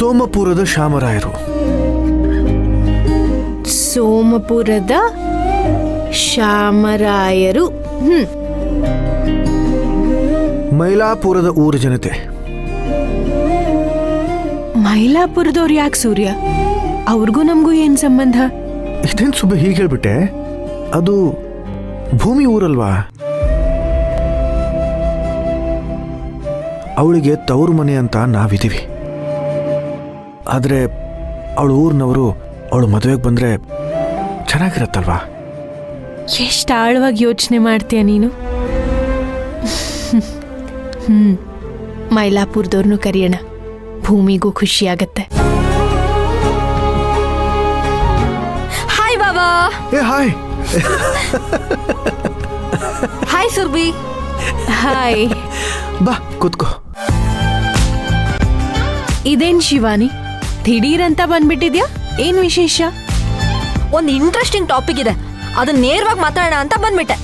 ಸೋಮಪುರದ ಶಾಮರಾಯರು. ಸೋಮಪುರದ ಶಾಮರಾಯರು. ಮೈಲಾಪುರದ ಊರ ಜನತೆ. ಮೈಲಾಪುರದವ್ರು ಯಾಕೆ ಸೂರ್ಯ? ಅವ್ರಿಗೂ ನಮಗೂ ಏನ್ ಸಂಬಂಧ? ಇಷ್ಟೇನು ಸುಬ್ಬ ಹೀಗೆ ಹೇಳ್ಬಿಟ್ಟೆ? ಅದು ಭೂಮಿ ಊರಲ್ವಾ? ಅವಳಿಗೆ ತವರು ಮನೆ ಅಂತ ನಾವಿದ್ದೀವಿ. ಆದರೆ ಅವಳು ಊರಿನವರು ಅವಳು ಮದುವೆಗೆ ಬಂದರೆ ಚೆನ್ನಾಗಿರತ್ತಲ್ವಾ? ಎಷ್ಟು ಆಳವಾಗಿ ಯೋಚನೆ ಮಾಡ್ತೀಯ ನೀನು. ಮೈಲಾಪುರದವ್ರನ್ನು ಕರೆಯೋಣ, ಭೂಮಿಗೂ ಖುಷಿ ಆಗತ್ತೆ. ಹಾಯ್ ಬಾಬಾ. ಹಾಯ್. ಹಾಯ್ ಸುರ್ಬಿ. ಹಾಯ್. ಬಾ ಕೂತ್ಕೋ. ಇದೇನ್ ಶಿವಾನಿ, ದಿಢೀರಂತ ಬಂದ್ಬಿಟ್ಟಿದ್ಯಾ? ಏನ್ ವಿಶೇಷ? ಒಂದು ಇಂಟ್ರೆಸ್ಟಿಂಗ್ ಟಾಪಿಕ್ ಇದೆ, ಅದನ್ನ ನೇರವಾಗಿ ಮಾತಾಡೋಣ ಅಂತ ಬಂದ್ಬಿಟ್ಟೆ.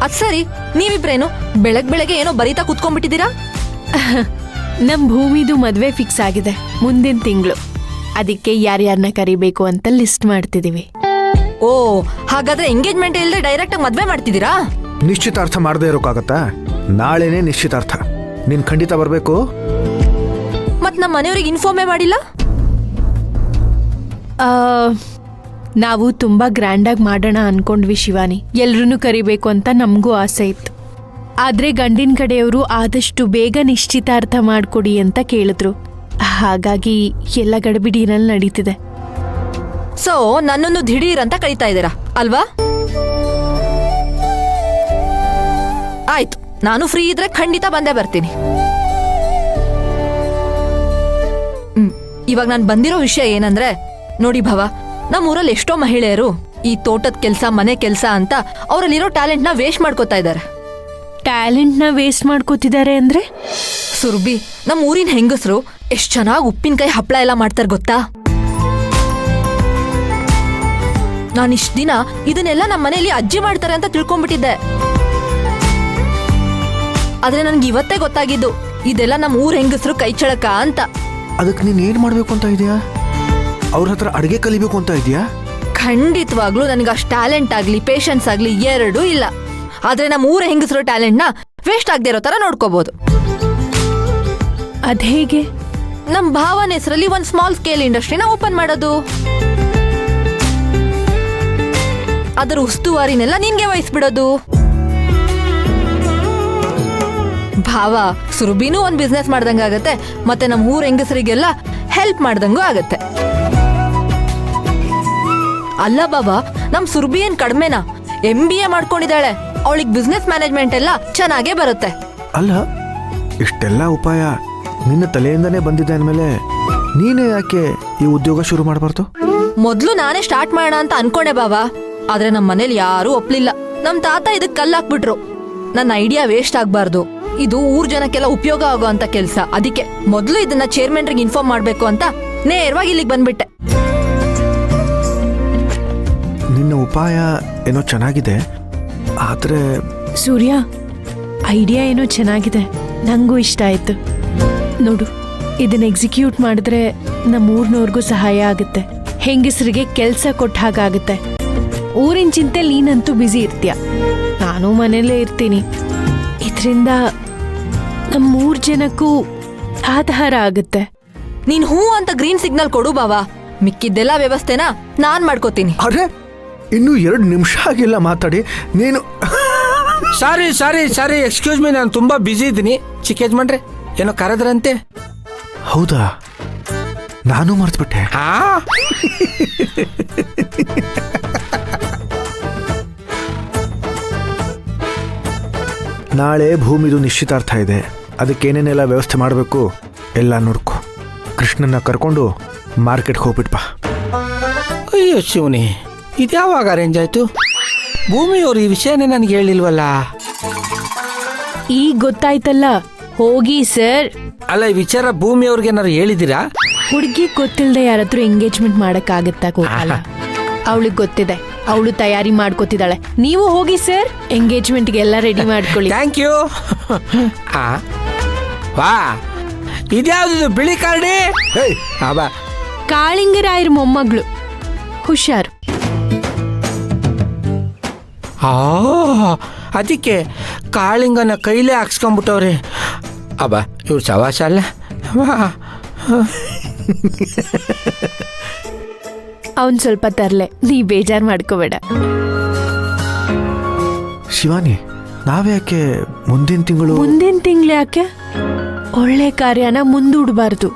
ಅದ್ ಸರಿ, ನೀವಿಬ್ರೇನು ಬೆಳಗ್ಗೆ ಏನೋ ಬರೀತಾ ಕುತ್ಕೊಂಡ್ಬಿಟ್ಟಿದ್ದೀರಾ? ನಮ್ ಭೂಮಿದು ಮದ್ವೆ ಫಿಕ್ಸ್ ಆಗಿದೆ ಮುಂದಿನ ತಿಂಗಳು. ಅದಕ್ಕೆ ಯಾರ್ಯಾರನ್ನ ಕರಿಬೇಕು ಅಂತ ಲಿಸ್ಟ್ ಮಾಡ್ತಿದೀವಿ. ಓ, ಹಾಗಾದ್ರೆ ಎಂಗೇಜ್ಮೆಂಟ್ ಇಲ್ಲದೆ ಡೈರೆಕ್ಟ್ ಆಗಿ ಮದ್ವೆ ಮಾಡ್ತಿದ್ದೀರಾ? ನಿಶ್ಚಿತಾರ್ಥ ಮಾಡದೇ ಇರೋಕ್ಕಾಗತ್ತಾ? ನಾಳೆನೇ ನಿಶ್ಚಿತಾರ್ಥ. ನೀನ್ ಖಂಡಿತ ಬರಬೇಕು. ಮತ್ ನಮ್ಮ ಮನೆಯವ್ರಿಗೆ ಇನ್ಫಾರ್ಮೇ ಮಾಡಿಲ್ಲ? ನಾವು ತುಂಬಾ ಗ್ರ್ಯಾಂಡಾಗಿ ಮಾಡೋಣ ಅನ್ಕೊಂಡ್ವಿ ಶಿವಾನಿ. ಎಲ್ರೂ ಕರಿಬೇಕು ಅಂತ ನಮಗೂ ಆಸೆ ಇತ್ತು. ಆದ್ರೆ ಗಂಡಿನ ಕಡೆಯವರು ಆದಷ್ಟು ಬೇಗ ನಿಶ್ಚಿತಾರ್ಥ ಮಾಡ್ಕೊಡಿ ಅಂತ ಕೇಳಿದ್ರು. ಹಾಗಾಗಿ ಎಲ್ಲ ಗಡಿಬಿಡಿನಲ್ಲಿ ನಡೀತಿದೆ. ಸೊ ನನ್ನನ್ನು ದಿಢೀರ್ ಅಂತ ಕರೀತಾ ಇದ್ದೀರಾ ಅಲ್ವಾ? ಆಯ್ತು, ನಾನು ಫ್ರೀ ಇದ್ರೆ ಖಂಡಿತ ಬಂದೇ ಬರ್ತೀನಿ. ಇವಾಗ ನಾನು ಬಂದಿರೋ ವಿಷಯ ಏನಂದ್ರೆ, ನೋಡಿ ಭವ, ನಮ್ಮ ಊರಲ್ಲಿ ಎಷ್ಟೋ ಮಹಿಳೆಯರು ಈ ತೋಟದ ಕೆಲಸ, ಮನೆ ಕೆಲಸ ಅಂತ ಅವರಲ್ಲಿರೋ ಟ್ಯಾಲೆಂಟ್ ನ ವೇಸ್ಟ್ ಮಾಡ್ಕೋತಾ ಇದ್ದಾರೆ. ಟ್ಯಾಲೆಂಟ್ ನ ವೇಸ್ಟ್ ಮಾಡ್ಕೋತಿದ್ದಾರೆ ಅಂದ್ರೆ? ಸುರ್ಬಿ, ನಮ್ಮ ಊರಿನ ಹೆಂಗಸರು ಎಷ್ಟ್ ಚೆನ್ನಾಗಿ ಉಪ್ಪಿನಕಾಯಿ ಹಪ್ಪಳ ಎಲ್ಲ ಮಾಡ್ತಾರೆ ಗೊತ್ತಾ? ನಾನು ಇಷ್ಟ ದಿನ ಇದನ್ನೆಲ್ಲ ನಮ್ಮ ಮನೆಯಲ್ಲಿ ಅಜ್ಜಿ ಮಾಡ್ತಾರೆ ಅಂತ ತಿಳ್ಕೊಂಡ್ಬಿಟ್ಟಿದ್ದೆ. ಆದ್ರೆ ನನ್ಗೆ ಇವತ್ತೇ ಗೊತ್ತಾಗಿದ್ದು ಇದೆಲ್ಲ ನಮ್ಮ ಊರ್ ಹೆಂಗಸರು ಕೈ ಚಳಕ ಅಂತ. ಅದಕ್ಕೆ ನೀನ್ ಏನ್ ಮಾಡ್ಬೇಕು ಅಂತ ಇದೆಯಾ? ಅವ್ರ ಹತ್ರ ಅಡಿಗೆ ಕಲಿಬೇಕು ಅಂತ ಇದೆಯಾ? ಖಂಡಿತವಾಗ್ಲೂ ನನಗೆ ಅಷ್ಟು ಟ್ಯಾಲೆಂಟ್ ಆಗ್ಲಿ ಪೇಷನ್ಸ್ ಆಗ್ಲಿ ಎರಡೂ ಇಲ್ಲ. ಆದ್ರೆ ನಮ್ಮ ಊರ ಹೆಂಗಸರು ಟ್ಯಾಲೆಂಟ್ ನ ವೇಸ್ಟ್ ಆಗದೆ ಇರೋ ತರ ನೋಡ್ಕೋಬಹುದು. ಅದೇಗೆ? ನಮ್ ಭಾವನ ಹೆಸರಲ್ಲಿ ಒಂದ್ ಸ್ಮಾಲ್ ಸ್ಕೇಲ್ ಇಂಡಸ್ಟ್ರಿನ ಓಪನ್ ಮಾಡೋದು. ಅದರ ಉಸ್ತುವಾರಿನೆಲ್ಲ ನಿನ್ಗೆ ವಹಿಸ್ಬಿಡೋದು. ಭಾವ, ಸುರಭಿನೂ ಒಂದ್ ಬಿಸ್ನೆಸ್ ಮಾಡ್ದಂಗ ಆಗತ್ತೆ, ಮತ್ತೆ ನಮ್ ಊರ್ ಹೆಂಗಸರಿಗೆಲ್ಲ ಹೆಲ್ಪ್ ಮಾಡ್ದಂಗೂ ಆಗತ್ತೆ. ಅಲ್ಲ ಬಾಬಾ, ನಮ್ ಸುರಭಿ ಏನ್ ಕಡಿಮೆನಾ? MBA ಮಾಡ್ಕೊಂಡಿದ್ದಾಳೆ. ಅವಳಿಗೆ ಬಿಸ್ನೆಸ್ ಮ್ಯಾನೇಜ್ಮೆಂಟ್ ಎಲ್ಲ ಚೆನ್ನಾಗೇ ಬರುತ್ತೆ. ಅಲ್ಲ, ಇಷ್ಟೆಲ್ಲ ಉಪಾಯ ನಿನ್ನ ತಲೆಯಿಂದನೇ ಬಂದಿದೆ ಅಂದಮೇಲೆ ನೀನೇ ಯಾಕೆ ಈ ಉದ್ಯೋಗ ಶುರು ಮಾಡಬಾರ್ದು? ಮೊದ್ಲು ನಾನೇ ಸ್ಟಾರ್ಟ್ ಮಾಡೋಣ ಅಂತ ಅನ್ಕೊಂಡೆ ಬಾಬಾ, ಆದ್ರೆ ನಮ್ಮ ಮನೇಲಿ ಯಾರೂ ಒಪ್ಲಿಲ್ಲ. ನಮ್ ತಾತ ಇದಕ್ ಕಲ್ಲಾಕ್ಬಿಟ್ರು. ನನ್ನ ಐಡಿಯಾ ವೇಸ್ಟ್ ಆಗ್ಬಾರ್ದು, ಇದು ಊರ್ ಜನಕ್ಕೆಲ್ಲ ಉಪಯೋಗ ಆಗೋ ಅಂತ ಕೆಲ್ಸ. ಅದಕ್ಕೆ ಮೊದ್ಲು ಇದನ್ನ ಚೇರ್ಮನ್ರಿಗೆ ಇನ್ಫಾರ್ಮ್ ಮಾಡ್ಬೇಕು ಅಂತ ನೇರವಾಗಿ ಇಲ್ಲಿಗೆ ಬಂದ್ಬಿಟ್ಟೆ. ನಿನ್ನ ಉಪಾಯ ಏನೋ ಚೆನ್ನಾಗಿದೆ, ಆದ್ರೆ ಸೂರ್ಯ, ಐಡಿಯಾ ಏನೋ ಚೆನ್ನಾಗಿದೆ, ನಂಗೂ ಇಷ್ಟ ಆಯ್ತು. ನೋಡು, ಇದನ್ನ ಎಕ್ಸಿಕ್ಯೂಟ್ ಮಾಡಿದ್ರೆ ನಮ್ಮೂರ್ನವ್ರಿಗೂ ಸಹಾಯ ಆಗುತ್ತೆ, ಹೆಂಗಸರಿಗೆ ಕೆಲಸ ಕೊಟ್ಟ ಹಾಗಾಗುತ್ತೆ. ಊರಿನ ಚಿಂತೆಲಿ ನೀನಂತೂ ಬ್ಯುಸಿ ಇರ್ತೀಯ, ನಾನು ಮನೇಲೇ ಇರ್ತೀನಿ. ಇದರಿಂದ ನಮ್ಮೂರ್ ಜನಕ್ಕೂ ಆಧಾರ ಆಗುತ್ತೆ. ನೀನ್ ಹೂ ಅಂತ ಗ್ರೀನ್ ಸಿಗ್ನಲ್ ಕೊಡು ಬಾಬಾ, ಮಿಕ್ಕಿದ್ದೆಲ್ಲ ವ್ಯವಸ್ಥೆನ ನಾನ್ ಮಾಡ್ಕೋತೀನಿ. ಅರೆ, ಇನ್ನು 2 ನಿಮಿಷ ಆಗಿಲ್ಲ ಮಾತಾಡಿ ನೀನು. ಸಾರಿ ಎಕ್ಸ್ಕ್ಯೂಸ್ ಮೀ, ನಾನು ತುಂಬಾ ಬ್ಯುಸಿ ಇದ್ದೀನಿ. ಚಿಕ್ಕ ಯಜಮಾನ್ರೆ ಏನೋ ಕರೆದ್ರಂತೆ. ಹೌದಾ? ನಾನು ಮರ್ತ್ಬಿಟ್ಟೆ. ನಾಳೆ ಭೂಮಿದು ನಿಶ್ಚಿತಾರ್ಥ ಇದೆ, ಅದಕ್ಕೇನೇನೆಲ್ಲ ವ್ಯವಸ್ಥೆ ಮಾಡಬೇಕು ಎಲ್ಲ ನೋಡ್ಕೊ. ಕೃಷ್ಣನ್ನ ಕರ್ಕೊಂಡು ಮಾರ್ಕೆಟ್ಗೆ ಹೋಗ್ಬಿಟ್ಪಾ. ಅಯ್ಯೋ ಶಿವನಿ, ಇದ್ಯಾವಾಗ ಅರೇಂಜ್ ಆಯ್ತು? ಭೂಮಿಯವ್ರು ಈ ವಿಷಯನೇ ನನಗೆ ಹೇಳಿಲ್ವಲ್ಲ. ಈಗ ಗೊತ್ತಾಯ್ತಲ್ಲ, ಹೋಗಿ ಸರ್. ಅಲ್ಲ, ಈ ವಿಚಾರ ಭೂಮಿಯವ್ರಿಗೆ ಏನಾರು ಹೇಳಿದಿರಾ? ಹುಡುಗಿ ಗೊತ್ತಿಲ್ಲದೆ ಯಾರತ್ರ ಎಂಗೇಜ್ಮೆಂಟ್ ಮಾಡಕ್ಕಾಗತ್ತಾ? ಗೋಪಾಲ, ಅವಳಿಗೆ ಗೊತ್ತಿದೆ, ಅವಳು ತಯಾರಿ ಮಾಡ್ಕೋತಿದ್ದಾಳೆ. ನೀವು ಹೋಗಿ ಸರ್, ಎಂಗೇಜ್ಮೆಂಟ್ಗೆ ಎಲ್ಲ ರೆಡಿ ಮಾಡ್ಕೊಳ್ಳಿ. Thank you. ವಾ, ಇದ್ಯಾವ್ದು ಬಿಳಿ ಕಾರ್ಡಿ? ಏಯ್ ಬಾ. ಕಾಳಿಂಗರಾಯರ ಮೊಮ್ಮಗಳು. ಹುಷಾರು. ಅದಕ್ಕೆ ಕಾಳಿಂಗನ ಕೈಲೇ ಹಾಕ್ಸ್ಕೊಂಬಿಟ್ಟವ್ರೆ. ಇವ್ರು ಸವಾಸ ಅಲ್ಲ. ಅವನ್ ಸ್ವಲ್ಪ ತರ್ಲೆ, ನೀ ಬೇಜಾರು ಮಾಡ್ಕೋಬೇಡ. ಶಿವಾನಿ, ನಾವ್ಯಾಕೆ ಮುಂದಿನ ತಿಂಗಳು? ಮುಂದಿನ ತಿಂಗಳು ಯಾಕೆ? ಒಳ್ಳೆ ಕಾರ್ಯನ ಮುಂದೂಡಬಾರ್ದು.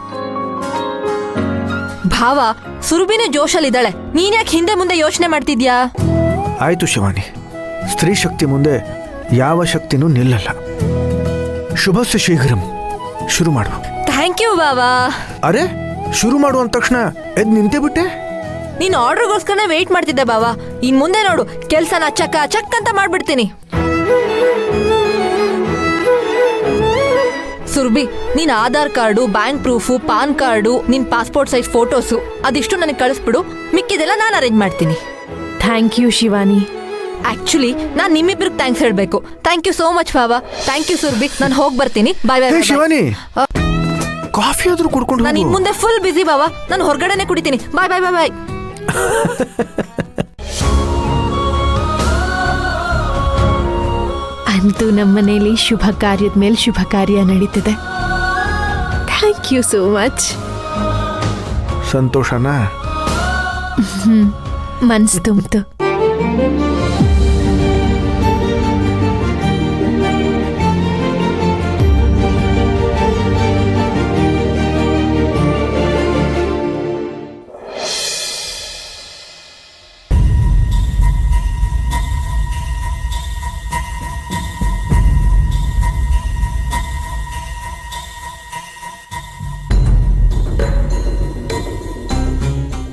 ಭಾವ, ಸುರಭಿನೇ ಜೋಶಲ್ಲಿದ್ದಾಳೆ. ನೀನ್ಯಾಕೆ ಹಿಂದೆ ಮುಂದೆ ಯೋಚನೆ ಮಾಡ್ತಿದ್ಯಾ? ಆಯ್ತು ಶಿವಾನಿ, ಸ್ತ್ರೀ ಶಕ್ತಿ ಮುಂದೆ ಯಾವ ಶಕ್ತಿನೂ ನಿಲ್ಲಲ್ಲ. ಶುಭಸ್ಯ ಶೀಘ್ರಂ. ಶುರು ಮಾಡು. ಥ್ಯಾಂಕ್ ಯು ಭಾವ. ಅರೆ, ಶುರು ಮಾಡು ಅಂದ ತಕ್ಷಣ ಎದ್ ನಿಂತೇ ಬಿಟ್ಟೆ? ನೀನ್ ಆರ್ಡರ್ಗೋಸ್ಕರ ವೇಟ್ ಮಾಡ್ತಿದ್ದೆ ಭಾವ. ಇನ್ ಮುಂದೆ ನೋಡು, ಕೆಲ್ಸನ ಚಕ್ಕ ಚಕ್ ಅಂತ ಮಾಡ್ಬಿಡ್ತೀನಿ. ಸುರ್ಬಿ, ನೀನ್ Aadhaar card, bank proof, PAN card, ನಿನ್ ಪಾಸ್ಪೋರ್ಟ್ ಸೈಜ್ ಫೋಟೋಸು ಅದಿಷ್ಟು ನನಗೆ ಕಳಿಸ್ಬಿಡು. ಮಿಕ್ಕಿದೆಲ್ಲ ನಾನು ಅರೇಂಜ್ ಮಾಡ್ತೀನಿ. Thank you Shivani. ಆಕ್ಚುಲಿ ನಾನ್ ನಿಮ್ಮಿಬ್ರಿಗೆ ಥ್ಯಾಂಕ್ಸ್ ಹೇಳ್ಬೇಕು. ಥ್ಯಾಂಕ್ ಯು ಸೋ ಮಚ್ ಭಾವ. Thank you Surbhi. ನಾನು ಹೋಗಿ ಬರ್ತೀನಿ. ಬಾಯ್ ಹೇ ಬಾಯ್. ಶಿವಾನಿ, ಕಾಫಿ ಆದ್ರೂ ಕುಡ್ಕೊಂಡು ನಾನು ಇನ್ ಹೋಗು. ಮುಂದೆ ಫುಲ್ ಬಿಸಿ ಭಾವ. ನಾನು ಹೊರಗಡೆನೆ ಕುಡಿತೀನಿ. ಬಾಯ್ ಬಾಯ್ ಬಾಯ್ ಬಾಯ್. ಅಂತೂ ನಮ್ಮನೇಲಿ ಶುಭ ಕಾರ್ಯದ ಮೇಲೆ ಶುಭ ಕಾರ್ಯ ನಡೀತಿದೆ. Thank you so much. ಸಂತೋಷನಾ? ಮನ್ಸು ತುಂಬಿತು.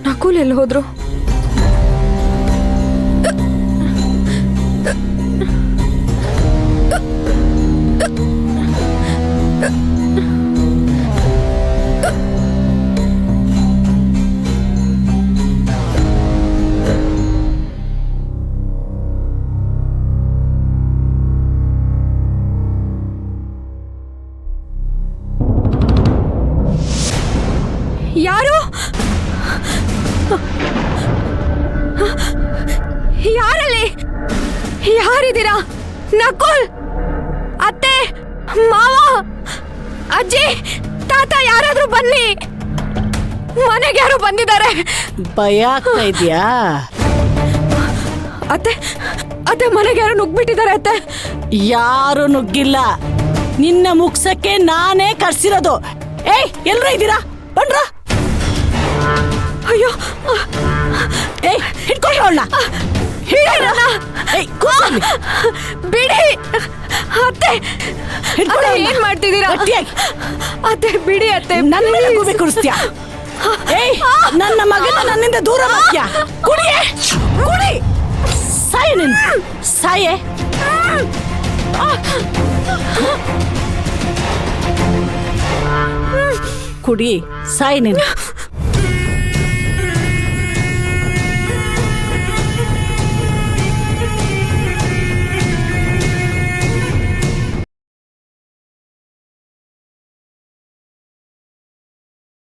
ನಕುಲ್ ಎಲ್ಲಿ ಹೋದ್ರು? ಯಾರು? ಯಾರಲ್ಲಿ? ಯಾರಿದ್ದೀರಾ? ನಕುಲ್, ಅತ್ತೆ, ಮಾವ, ಅಜ್ಜಿ, ತಾತ, ಯಾರಾದ್ರೂ ಬನ್ನಿ. ಮನೆಗೆ ಯಾರು ಬಂದಿದ್ದಾರೆ. ಭಯ ಆಗ್ತಾ ಇದೆಯಾ? ಅತ್ತೆ, ಅತ್ತೆ, ಮನೆಗೆ ಯಾರು ನುಗ್ಬಿಟ್ಟಿದ್ದಾರೆ ಅತ್ತೆ. ಯಾರು ನುಗ್ಗಿಲ್ಲ, ನಿನ್ನ ಮುಗ್ಸಕ್ಕೆ ನಾನೇ ಕರ್ಸಿರೋದು. ಏಯ್, ಎಲ್ರೂ ಇದ್ದೀರಾ? ಬನ್ರ. ಅಯ್ಯೋ, ಏಯ್, ಹಿಡ್ಕೊಂಡ್ರ ಅವಳನ್ನ. ಬಿಡಿ ಅತ್ತೆ. ಹಿಡ್ಕೊಳ್ಳೋ ಅವ್ಳನ್ನ. ಏನ್ ಮಾಡ್ತಿದ್ದೀರಾ? ಗಟ್ಟಿಯಾಗಿ. ಅತ್ತೆ ಬಿಡಿ ಅತ್ತೆ. ನನ್ನ ಮೇಲೆ ಗೂಬೆ ಕುಡಿಸ್ತೀಯ? ಏಯ್, ನನ್ನ ಮಗನ ನನ್ನಿಂದ ದೂರ ಮಾಡ್ತೀಯ? ಕುಡಿಯೇ, ಕುಡಿ. ಸಾಯ ನೀನು, ಸಾಯೇ. ಕುಡಿ, ಸಾಯಿ ನೀನು.